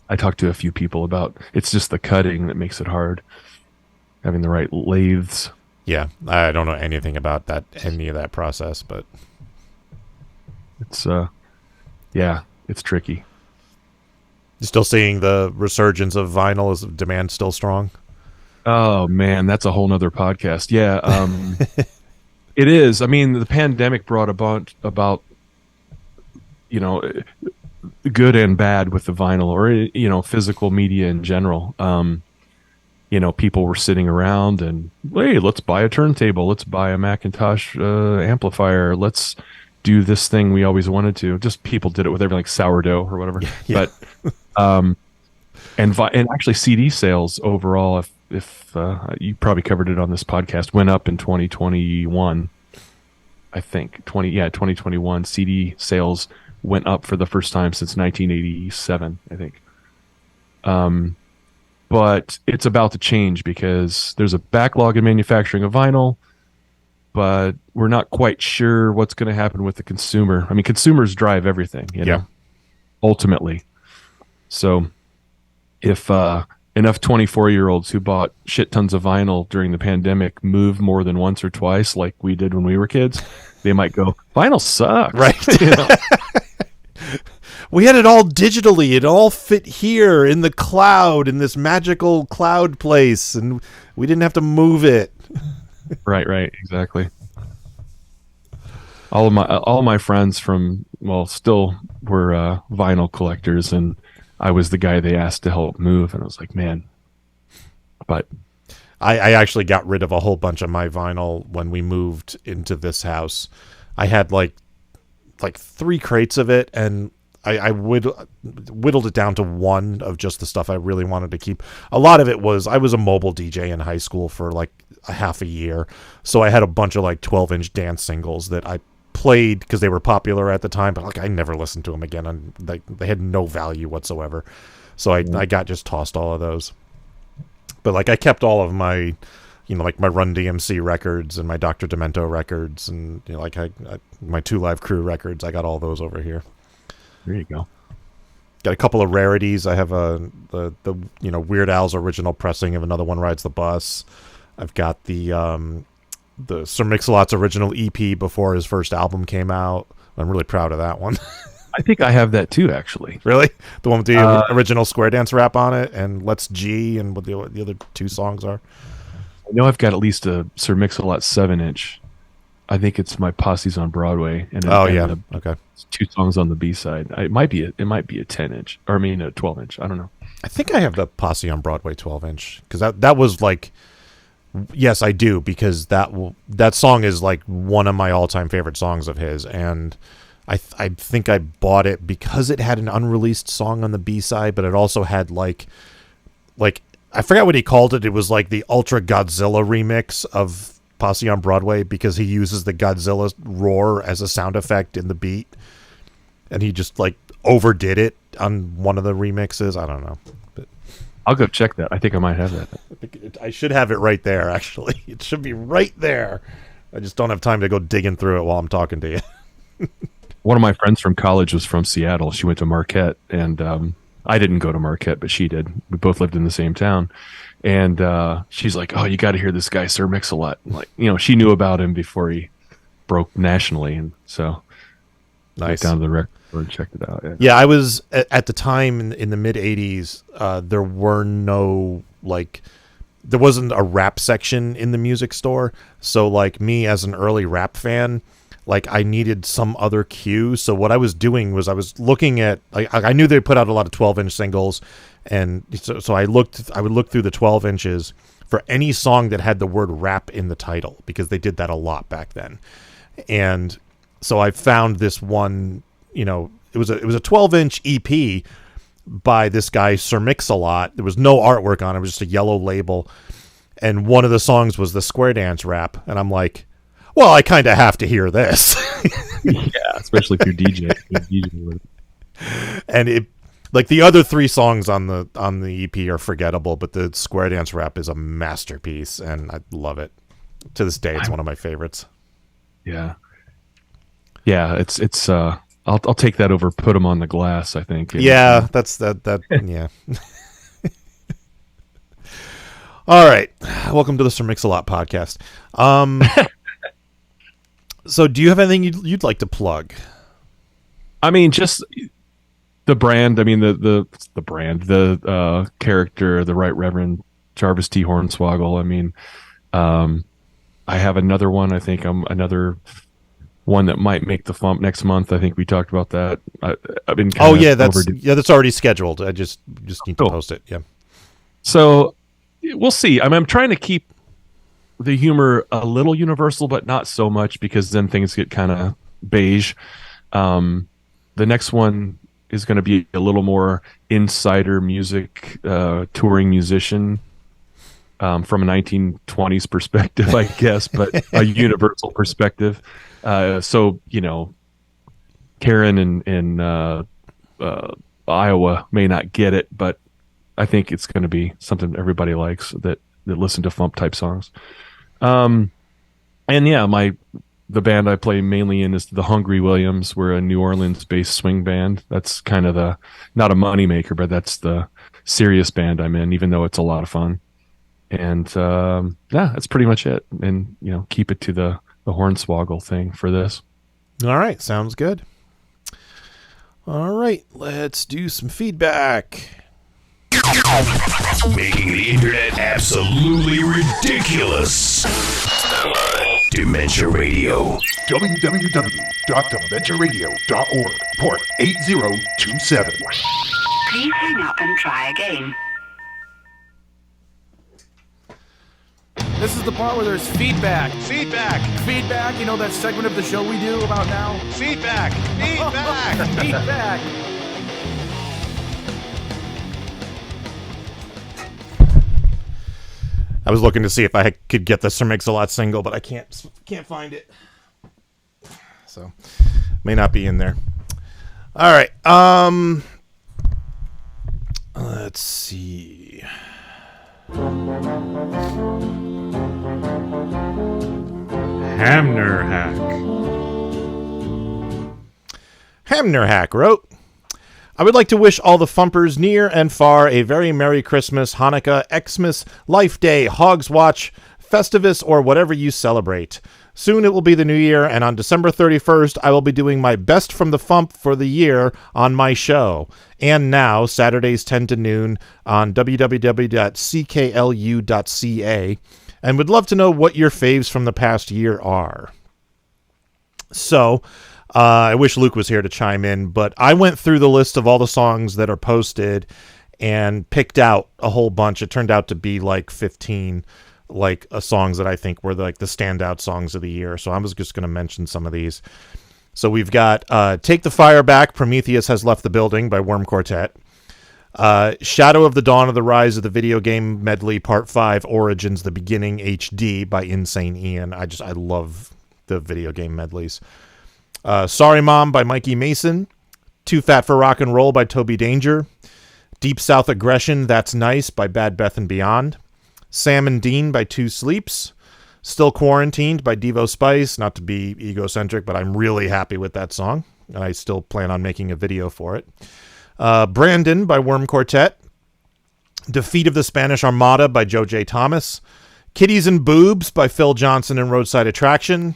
I talked to a few people about it's just the cutting that makes it hard. Having the right lathes. Yeah, I don't know anything about any of that process, but it's it's tricky. Still seeing the resurgence of vinyl? Is demand still strong? Oh man, that's a whole nother podcast. Yeah, it is. I mean, the pandemic brought about, you know, good and bad with the vinyl, or, you know, physical media in general. You know, people were sitting around and, hey, let's buy a turntable, let's buy a Macintosh amplifier, let's do this thing we always wanted to. Just people did it with everything, like sourdough or whatever. Yeah. But and actually CD sales overall, if you probably covered it on this podcast, went up in 2021. I think 2021 CD sales went up for the first time since 1987, I think. But it's about to change because there's a backlog in manufacturing of vinyl, but we're not quite sure what's going to happen with the consumer. I mean, consumers drive everything, you know, ultimately. So if enough 24-year-olds who bought shit tons of vinyl during the pandemic move more than once or twice, like we did when we were kids, they might go, vinyl sucks. Right. You know? We had it all digitally. It all fit here in the cloud, in this magical cloud place, and we didn't have to move it. Right, exactly. All of my friends still were vinyl collectors, and I was the guy they asked to help move, and I was like, man. But I actually got rid of a whole bunch of my vinyl when we moved into this house. I had like 3 crates of it, and I whittled it down to one of just the stuff I really wanted to keep. A lot of it was, I was a mobile DJ in high school for like a half a year, so I had a bunch of like 12-inch dance singles that I played because they were popular at the time, but like I never listened to them again, and they had no value whatsoever. So I got just tossed all of those. But like I kept all of my, you know, like my Run DMC records and my Dr. Demento records, and you know, like my 2 Live Crew records. I got all those over here. There you go. Got a couple of rarities. I have the you know, Weird Al's original pressing of Another One Rides the Bus. I've got the Sir Mix-a-Lot's original EP before his first album came out. I'm really proud of that one. I think I have that too, actually. Really? The one with the original Square Dance rap on it, and Let's G, and what the other 2 songs are. I know I've got at least a Sir Mix-a-Lot 7-inch. I think it's My Posse's on Broadway. And okay. 2 songs on the B-side. It might be a 10-inch, or I mean a 12-inch. I don't know. I think I have the Posse on Broadway 12-inch, because that was like, yes, I do, because that song is like one of my all-time favorite songs of his, and I think I bought it because it had an unreleased song on the B-side, but it also had like I forgot what he called it. It was like the Ultra Godzilla remix of Posse on Broadway, because he uses the Godzilla roar as a sound effect in the beat, and he just like overdid it on one of the remixes. I don't know, but I'll go check that. I think I might have that. I should have it right there, actually. It should be right there. I just don't have time to go digging through it while I'm talking to you. One of my friends from college was from Seattle. She went to Marquette, and I didn't go to Marquette, but she did. We both lived in the same town. And she's like, oh, you got to hear this guy, Sir Mix-a-Lot. Like, you know, she knew about him before he broke nationally. And so nice. Went down to the record store and checked it out. Yeah, I was at the time in the mid 80s, there were no, like, there wasn't a rap section in the music store. So like me as an early rap fan, like I needed some other cue. So what I was doing was I was looking at, I knew they put out a lot of 12-inch singles. And so I would look through the 12 inches for any song that had the word rap in the title, because they did that a lot back then. And so I found this one, you know, it was a 12-inch EP by this guy, Sir Mix-a-Lot. There was no artwork on it. It was just a yellow label. And one of the songs was the Square Dance rap. And I'm like, well, I kind of have to hear this. Yeah, especially if you're DJ. And it, like the other 3 songs on the EP are forgettable, but the Square Dance rap is a masterpiece, and I love it. To this day, it's one of my favorites. Yeah. Yeah, it's I'll take that over Put 'Em on the Glass, I think. Yeah, that's that yeah. All right. Welcome to the Sir Mix-a-Lot podcast. So do you have anything you'd like to plug? I mean, just the brand. I mean, the brand, the character, the Right Reverend Jarvis T. Hornswoggle. I mean, I have another one. I think another one that might make the FuMP next month. I think we talked about that. I've been that's already scheduled. I just need to post it. Yeah. So we'll see. I'm trying to keep the humor a little universal, but not so much, because then things get kind of beige. The next one is going to be a little more insider music, touring musician, from a 1920s perspective, I guess, but a universal perspective. So, Karen in Iowa may not get it, but I think it's going to be something everybody likes that listen to FuMP type songs. And yeah, the band I play mainly in is the Hungry Williams. We're a New Orleans based swing band. That's kind of not a money maker, but that's the serious band I'm in, even though it's a lot of fun. And that's pretty much it. And keep it to the Hornswoggle thing for this. All right, sounds good. All right, let's do some feedback. Making the internet absolutely ridiculous. Dementia Radio. www.dementiaradio.org. Port 8027. Please hang up and try again. This is the part where there's feedback. Feedback. You know that segment of the show we do about now? Feedback. Feedback. I was looking to see if I could get the Sir Mix-a-Lot single, but I can't find it. So, may not be in there. All right. Let's see. Hamner Hack wrote, I would like to wish all the FuMPers near and far a very Merry Christmas, Hanukkah, Xmas, Life Day, Hogs Watch, Festivus, or whatever you celebrate. Soon it will be the new year, and on December 31st, I will be doing my best from the FuMP for the year on my show. And now, Saturdays 10 to noon on www.cklu.ca, and would love to know what your faves from the past year are. So, I wish Luke was here to chime in, but I went through the list of all the songs that are posted and picked out a whole bunch. It turned out to be like 15 songs that I think were the standout songs of the year. So I was just going to mention some of these. So we've got Take the Fire Back, Prometheus Has Left the Building by Worm Quartet. Shadow of the Dawn of the Rise of the Video Game Medley Part 5 Origins The Beginning HD by Insane Ian. I love the video game medleys. Sorry Mom by Mikey Mason. Too Fat for Rock and Roll by Toby Danger. Deep South Aggression, That's Nice by Bad Beth and Beyond. Sam and Dean by Two Sleeps. Still Quarantined by Devo Spice. Not to be egocentric, but I'm really happy with that song, and I still plan on making a video for it. Brandon by Worm Quartet. Defeat of the Spanish Armada by Joe J. Thomas. Kitties and Boobs by Phil Johnson and Roadside Attraction.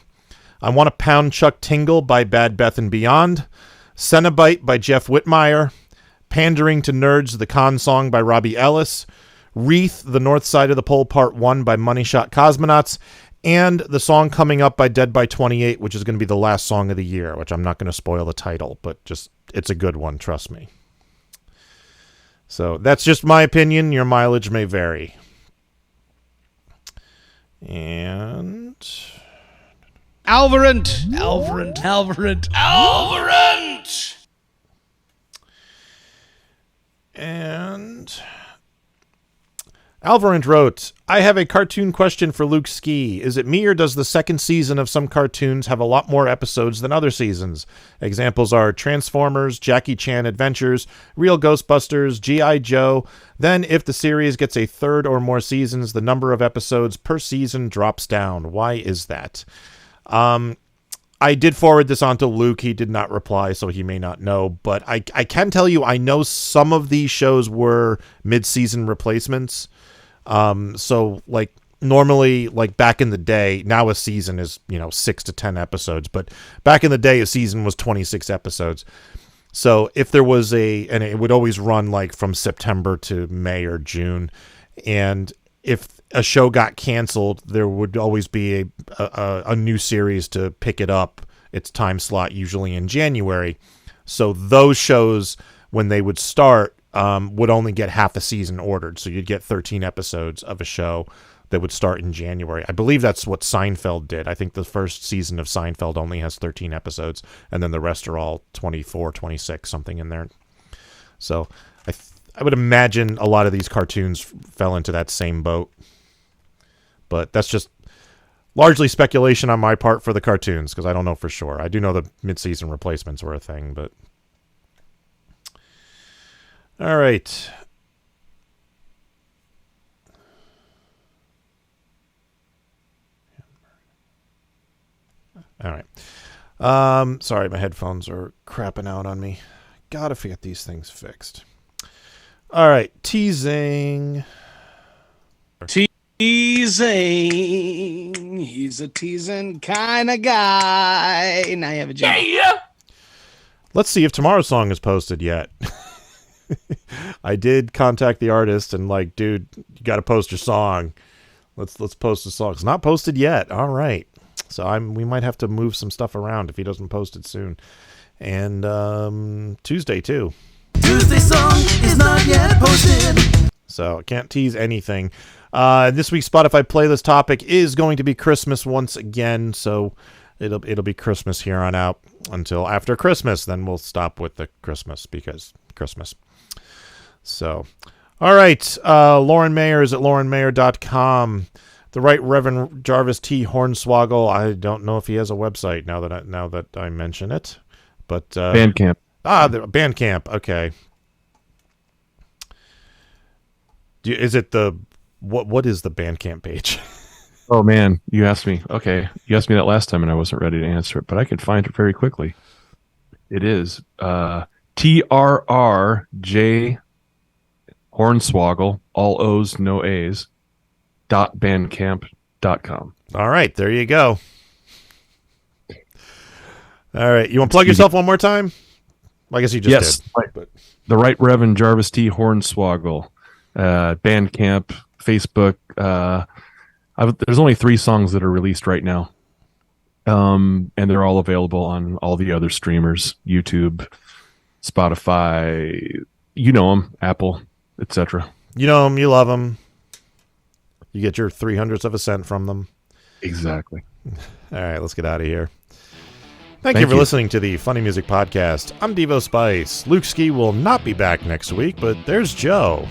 I Want to Pound Chuck Tingle by Bad Beth and Beyond. Cenobite by Jeff Whitmire. Pandering to Nerds, The Con Song by Robbie Ellis. Wreath, The North Side of the Pole Part 1 by Money Shot Cosmonauts. And the song coming up by Dead by 28, which is going to be the last song of the year, which I'm not going to spoil the title, but it's a good one, trust me. So that's just my opinion. Your mileage may vary. And... Alvarant! And Alvarant wrote, I have a cartoon question for Luke Ski. Is it me or does the second season of some cartoons have a lot more episodes than other seasons? Examples are Transformers, Jackie Chan Adventures, Real Ghostbusters, G.I. Joe. Then if the series gets a third or more seasons, the number of episodes per season drops down. Why is that? I did forward this on to Luke. He did not reply, so he may not know. But I can tell you, I know some of these shows were mid-season replacements. So, normally, back in the day, now a season is, 6 to 10 episodes. But back in the day, a season was 26 episodes. So if there was and it would always run like from September to May or June, and if a show got canceled, there would always be a new series to pick it up. Its time slot usually in January. So those shows, when they would start, would only get half a season ordered. So you'd get 13 episodes of a show that would start in January. I believe that's what Seinfeld did. I think the first season of Seinfeld only has 13 episodes, and then the rest are all 24, 26, something in there. So I would imagine a lot of these cartoons fell into that same boat. But that's just largely speculation on my part for the cartoons, because I don't know for sure. I do know the mid-season replacements were a thing, but... All right. All right. Sorry, my headphones are crapping out on me. Gotta get these things fixed. All right, teasing. Teasing. He's a teasing kind of guy. Now you have a job. Yeah. Let's see if tomorrow's song is posted yet. I did contact the artist and like, dude, you got to post your song. Let's post the song. It's not posted yet. All right. So we might have to move some stuff around if he doesn't post it soon. And Tuesday too. Tuesday song is not yet posted. So can't tease anything. This week's Spotify playlist topic is going to be Christmas once again. So it'll be Christmas here on out until after Christmas. Then we'll stop with the Christmas because Christmas. So, all right. Lauren Mayer is at laurenmayer.com. The Right Reverend Jarvis T. Hornswoggle. I don't know if he has a website now that I mention it, but BandCamp. The BandCamp. Okay. Is it what is the BandCamp page? Oh man, you asked me. Okay, you asked me that last time, and I wasn't ready to answer it, but I could find it very quickly. It is TRRJ Hornswoggle, all O's, no A's. .bandcamp.com. All right, there you go. All right, you want to plug yourself one more time? I guess you just did. Right. But the Right Reverend Jarvis T. Hornswoggle, BandCamp, Facebook. There's only 3 songs that are released right now, and they're all available on all the other streamers: YouTube, Spotify. You know them, Apple, etc. You know them, you love them. You get your 300ths of a cent from them. Exactly. All right, let's get out of here. Thank you for listening to the Funny Music Podcast. I'm Devo Spice. Luke Ski will not be back next week, but there's Joe.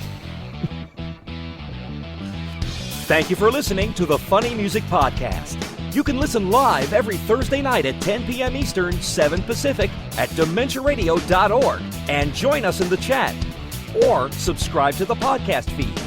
Thank you for listening to the Funny Music Podcast. You can listen live every Thursday night at 10 p.m. Eastern, 7 Pacific at DementiaRadio.org and join us in the chat. Or subscribe to the podcast feed.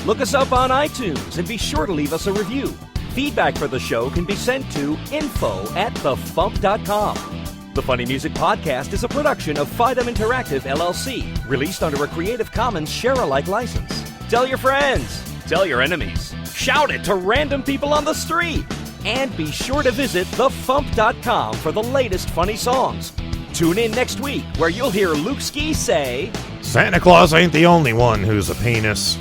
Look us up on iTunes and be sure to leave us a review. Feedback for the show can be sent to info@thefump.com. The Funny Music Podcast is a production of Fidem Interactive, LLC, released under a Creative Commons share-alike license. Tell your friends. Tell your enemies. Shout it to random people on the street. And be sure to visit thefump.com for the latest funny songs. Tune in next week where you'll hear Luke Ski say, Santa Claus ain't the only one who's a penis.